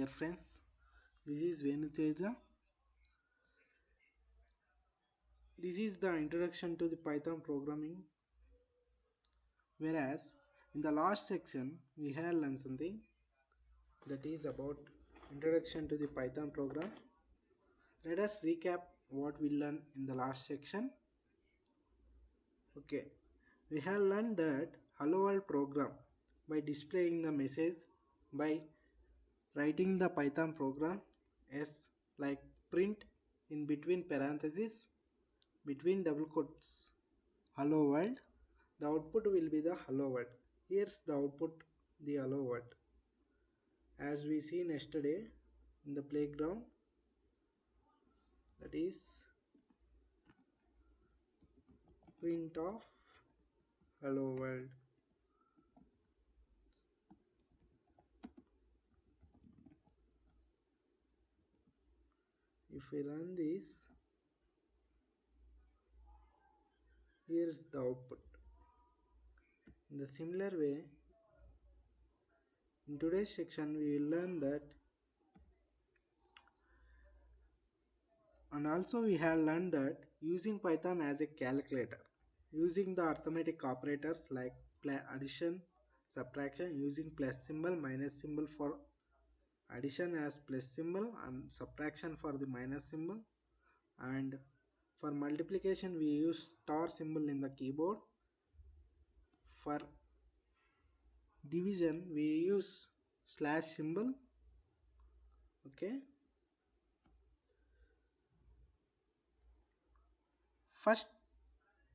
dear friends. This is Venuteja. This is the introduction to the Python programming. Whereas in the last section we had learned something that is about introduction to the Python program. Let us recap what we learned in the last section. Okay, we have learned that hello world program by displaying the message by writing the Python program as like print in between parentheses between double quotes hello world. The output will be the hello world. Here's the output, the hello world, as we seen yesterday in the playground, that is print of hello world. If we run this, here's the output. In the similar way, in today's section we will learn that, and also we have learned that using Python as a calculator, using the arithmetic operators like addition, subtraction, using plus symbol, minus symbol for addition as plus symbol and subtraction for the minus symbol, and for multiplication we use star symbol in the keyboard. For division we use slash symbol. Okay, first,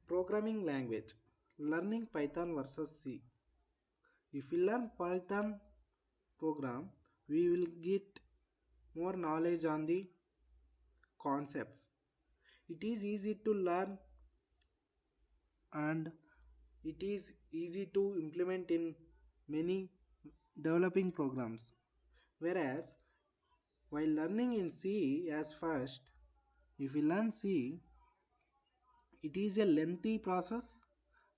programming language, learning Python versus C. If we learn Python program, we will get more knowledge on the concepts. It is easy to learn and it is easy to implement in many developing programs. Whereas while learning in C as first, if we learn C, it is a lengthy process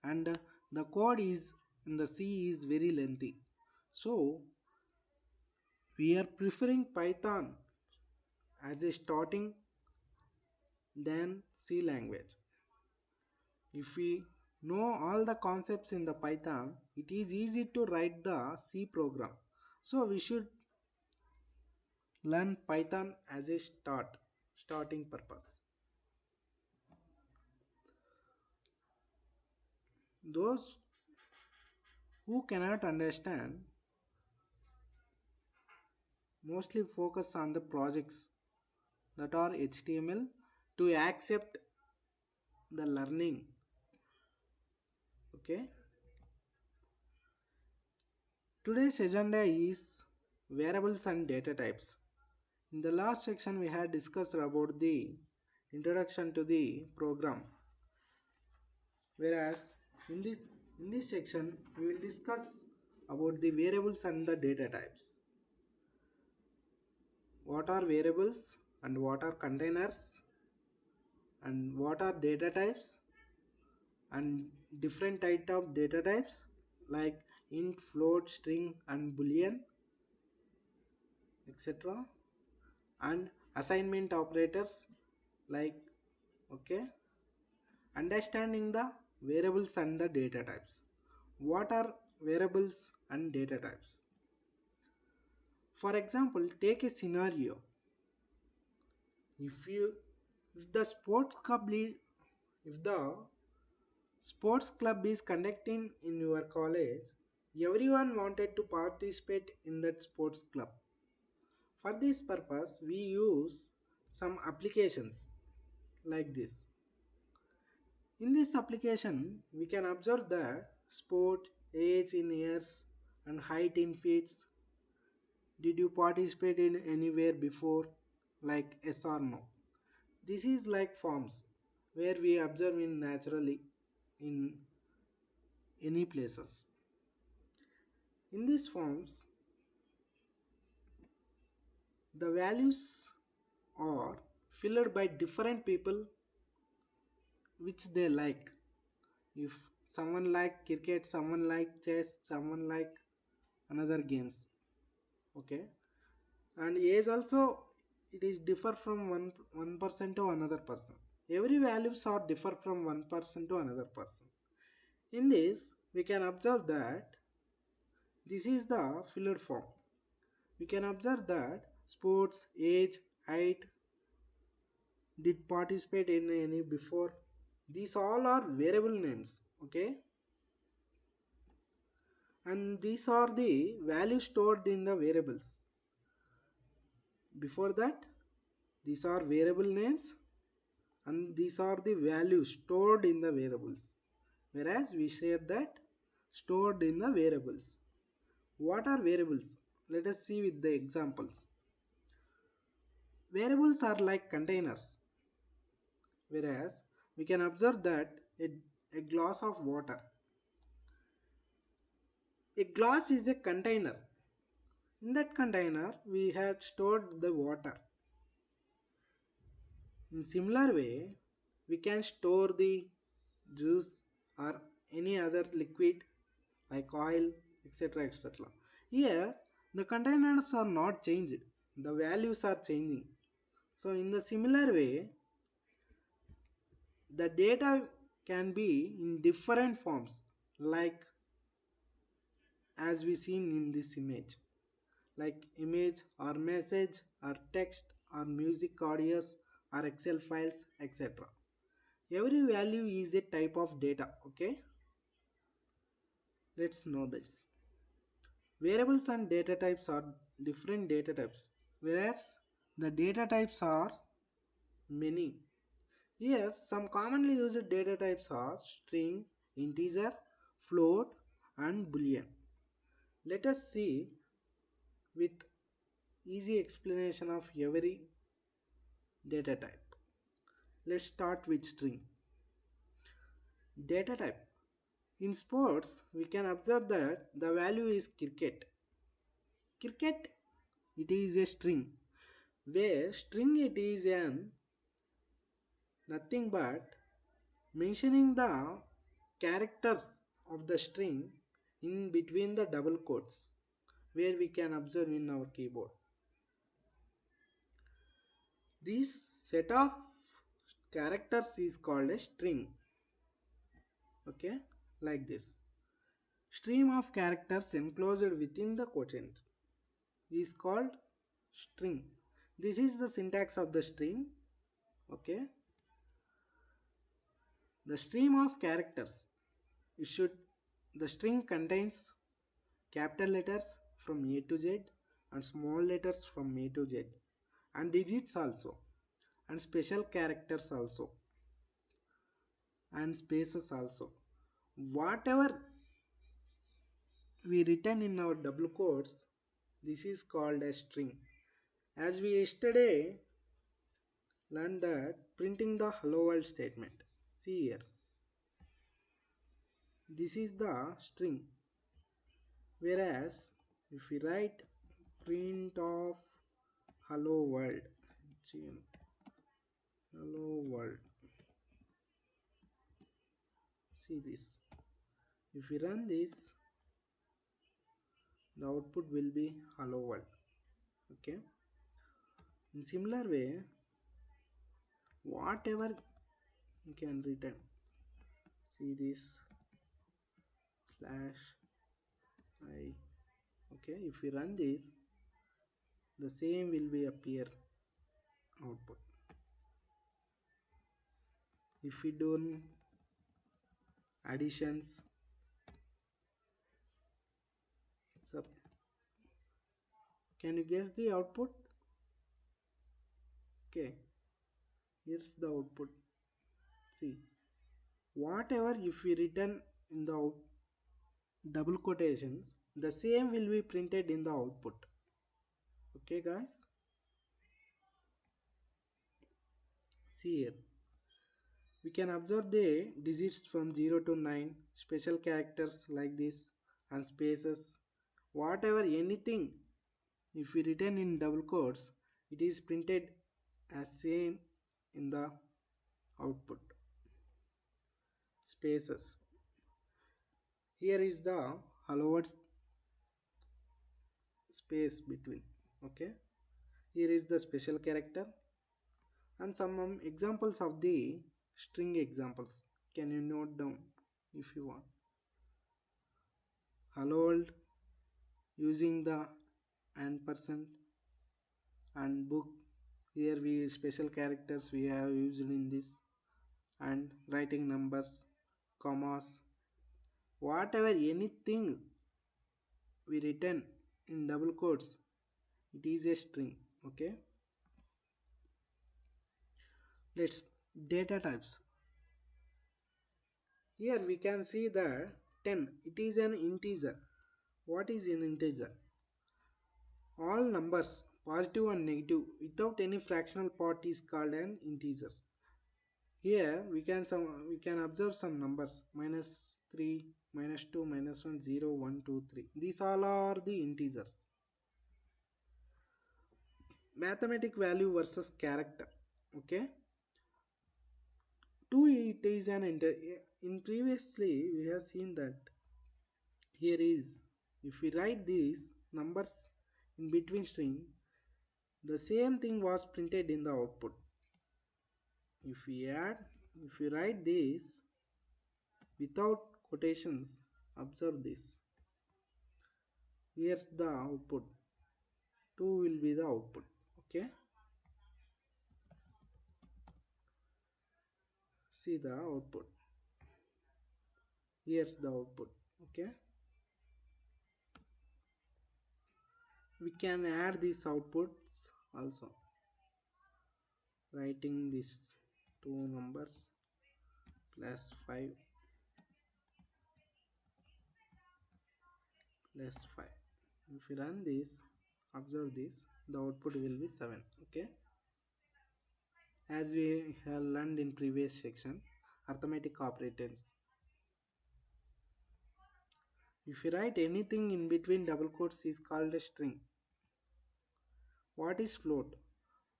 and the code is in the C is very lengthy. So we are preferring Python as a starting than C language. If we know all the concepts in the Python, it is easy to write the C program. So we should learn Python as a starting purpose. Those who cannot understand mostly focus on the projects that are HTML to accept the learning. Okay. Today's agenda is variables and data types. In the last section we had discussed about the introduction to the program, whereas in this section we will discuss about the variables and the data types. What are variables and what are containers and what are data types and different type of data types like int, float, string and boolean, etc. and assignment operators like, okay, understanding the variables and the data types. What are variables and data types? For example, take a scenario. If you if the sports club if the sports club is conducting in your college, everyone wanted to participate in that sports club. For this purpose, we use some applications like this. In this application, we can observe that sport, age in years, and height in feet. Did you participate in anywhere before? Like yes or no. This is like forms where we observe in naturally in any places. In these forms, the values are filled by different people which they like. If someone like cricket, someone like chess, someone like another games. Okay. And age also, it is differ from one person to another person. Every values are differ from one person to another person. In this we can observe that this is the filled form. We can observe that sports, age, height, did participate in any before. These all are variable names, okay? And these are the values stored in the variables. Before that, these are variable names and these are the values stored in the variables. Whereas we said that stored in the variables. What are variables? Let us see with the examples. Variables are like containers. Whereas we can observe that a glass of water. A glass is a container. In that container, we had stored the water. In similar way, we can store the juice or any other liquid like oil, etc. etc. Here, the containers are not changed. The values are changing. So, in the similar way, the data can be in different forms like as we seen in this image, like image or message or text or music audios or excel files, etc. Every value is a type of data. Okay, let's know this. Variables and data types are different data types, whereas the data types are many. Here some commonly used data types are string, integer, float and boolean. Let us see with easy explanation of every data type. Let's start with string. Data type. In sports, we can observe that the value is cricket. Cricket, it is a string. Where string it is an nothing but mentioning the characters of the string in between the double quotes where we can observe in our keyboard. This set of characters is called a string. Okay, like this. Stream of characters enclosed within the quotient is called string. This is the syntax of the string. Okay, the stream of characters. It should the string contains capital letters from A to Z and small letters from A to Z and digits also and special characters also and spaces also. Whatever we written in our double quotes, this is called a string. As we yesterday learned that printing the hello world statement. See here. This is the string. Whereas if we write print of hello world, hello world. See this. If we run this, the output will be hello world. Okay. In similar way, whatever you can return. See this slash I. Okay. If we run this, the same will be appear output. If we do additions, sub, can you guess the output? Okay, here's the output. See, whatever if we written in the double quotations, the same will be printed in the output. Okay, guys. See here. We can observe the digits from 0 to 9, special characters like this, and spaces. Whatever anything, if we written in double quotes, it is printed as same in the output. Spaces. Here is the hello world space between. Okay. Here is the special character and some examples of the string examples. Can you note down if you want? Hello world using the ampersand and book. Here we special characters we have used in this and writing numbers, commas, whatever anything we written in double quotes, it is a string. Okay, let's data types. Here we can see that 10, it is an integer. What is an integer? All numbers positive and negative without any fractional part is called an integer. Here we can observe some numbers -3, -2, -1, 0, 1, 2, 3. These all are the integers. Mathematic value versus character. Okay, 2 it is an in previously we have seen that here is if we write these numbers in between string, the same thing was printed in the output. If we add, if we write this without quotations, observe this. Here's the output. 2 will be the output. Okay. See the output. Here's the output. Okay. We can add these outputs also. Writing these two numbers plus 5 plus 5. If you run this, observe this, the output will be 7. Okay. As we have learned in previous section, arithmetic operators. If you write anything in between double quotes is called a string. What is float?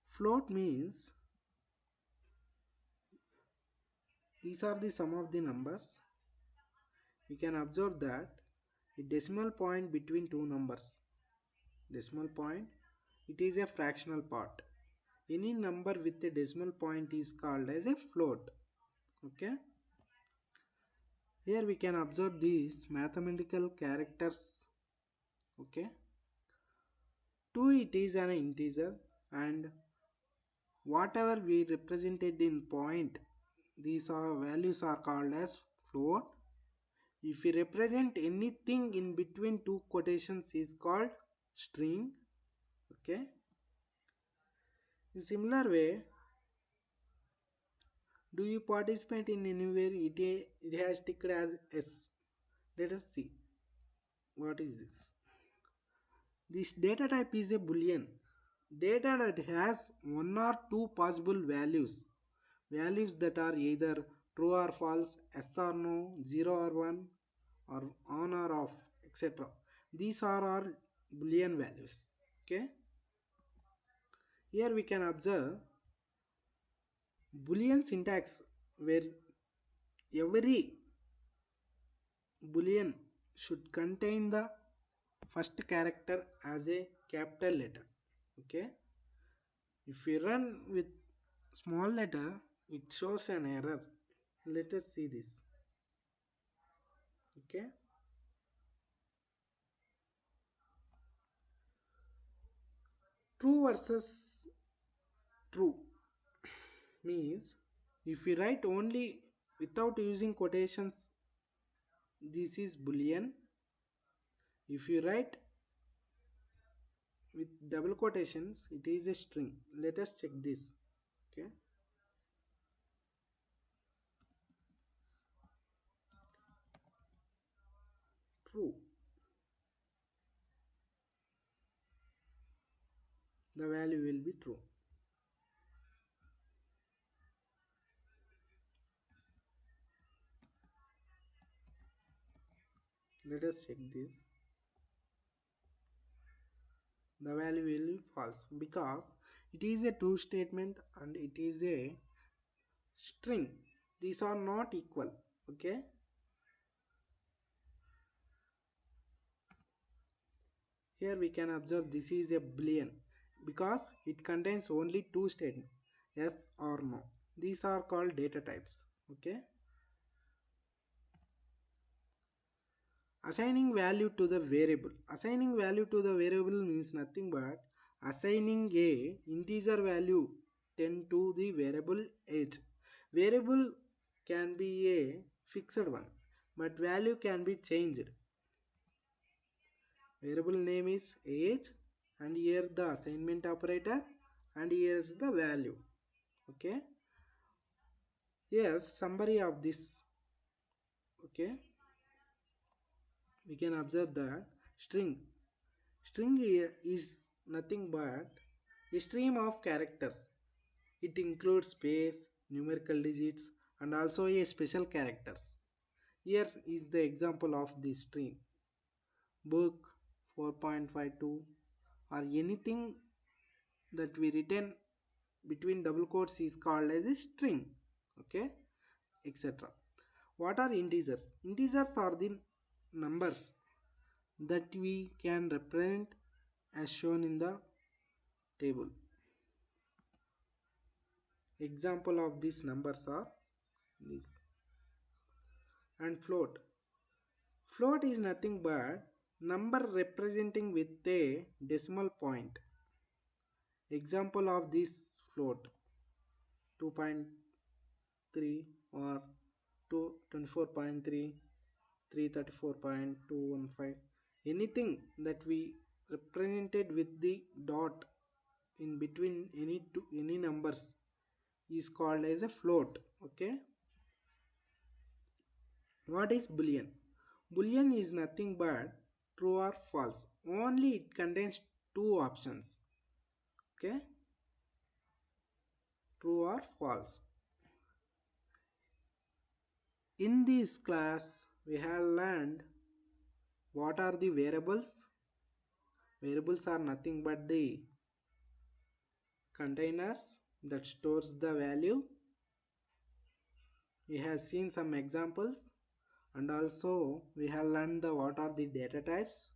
Float means these are the sum of the numbers. We can observe that a decimal point between two numbers. Decimal point, it is a fractional part. Any number with a decimal point is called as a float. Okay. Here we can observe these mathematical characters. Okay. 2 it is an integer and whatever we represented in point, these are values are called as float. If we represent anything in between two quotations is called string. Okay. In similar way, do you participate in anywhere it has ticked as S? Let us see. What is this? This data type is a boolean. Data that has one or two possible values. Values that are either true or false, yes or no, 0 or 1, or on or off, etc. These are our boolean values. Okay. Here we can observe boolean syntax where every boolean should contain the first character as a capital letter. Okay. If we run with small letter, it shows an error. Let us see this. Okay. True versus true means if we write only without using quotations, this is boolean. If you write with double quotations, it is a string. Let us check this. Okay. True. The value will be true. Let us check this. The value will be false because it is a true statement and it is a string. These are not equal. Okay. Here we can observe this is a boolean. because it contains only two statements, yes or no. These are called data types. Okay. Assigning value to the variable. Assigning value to the variable means nothing but assigning a integer value 10 to the variable age. Variable can be a fixed one, but value can be changed. Variable name is age, and here the assignment operator, and here is the value. Okay. Here summary of this. Okay. We can observe that string. String is nothing but a stream of characters. It includes space, numerical digits, and also a special characters. Here is the example of this string. Book 4.52 or anything that we written between double quotes is called as a string. Okay, etc. What are integers? Integers are the numbers that we can represent as shown in the table. Example of these numbers are this. And float. Float is nothing but number representing with a decimal point. Example of this float 2.3 or 24.3, 334.215. Anything that we represented with the dot in between any numbers is called as a float. Okay. What is boolean? Boolean is nothing but true or false. Only it contains two options. Okay, true or false. In this class, we have learned what are the variables. Variables are nothing but the containers that stores the value. We have seen some examples, and also we have learned the what are the data types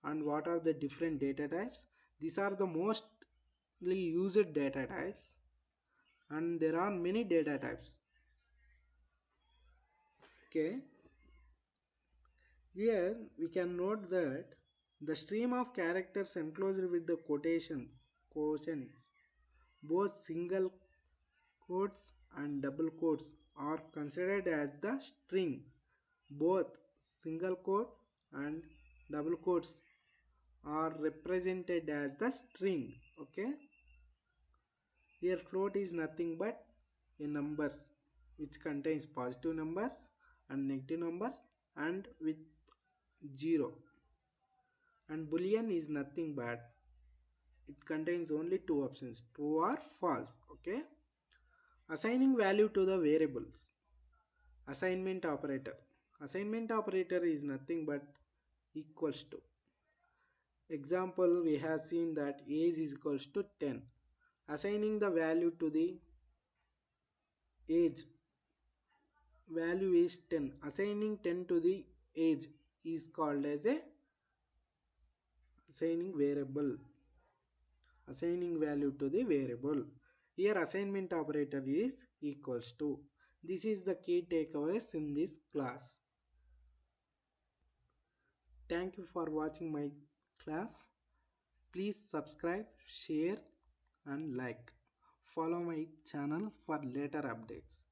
and what are the different data types. These are the mostly used data types, and there are many data types. Okay, here we can note that the stream of characters enclosed with the quotients, both single quotes and double quotes are considered as the string. Both single quote and double quotes are represented as the string. Okay, here float is nothing but a numbers which contains positive numbers and negative numbers and with 0. And boolean is nothing but it contains only two options, true or false. Okay. Assigning value to the variables. Assignment operator. Assignment operator is nothing but equals to. Example, we have seen that age is equals to 10. Assigning the value to the age, value is 10. Assigning 10 to the age is called as a assigning variable. Assigning value to the variable. Here assignment operator is equals to. This is the key takeaways in this class. Thank you for watching my class. Please subscribe, share and like. Follow my channel for later updates.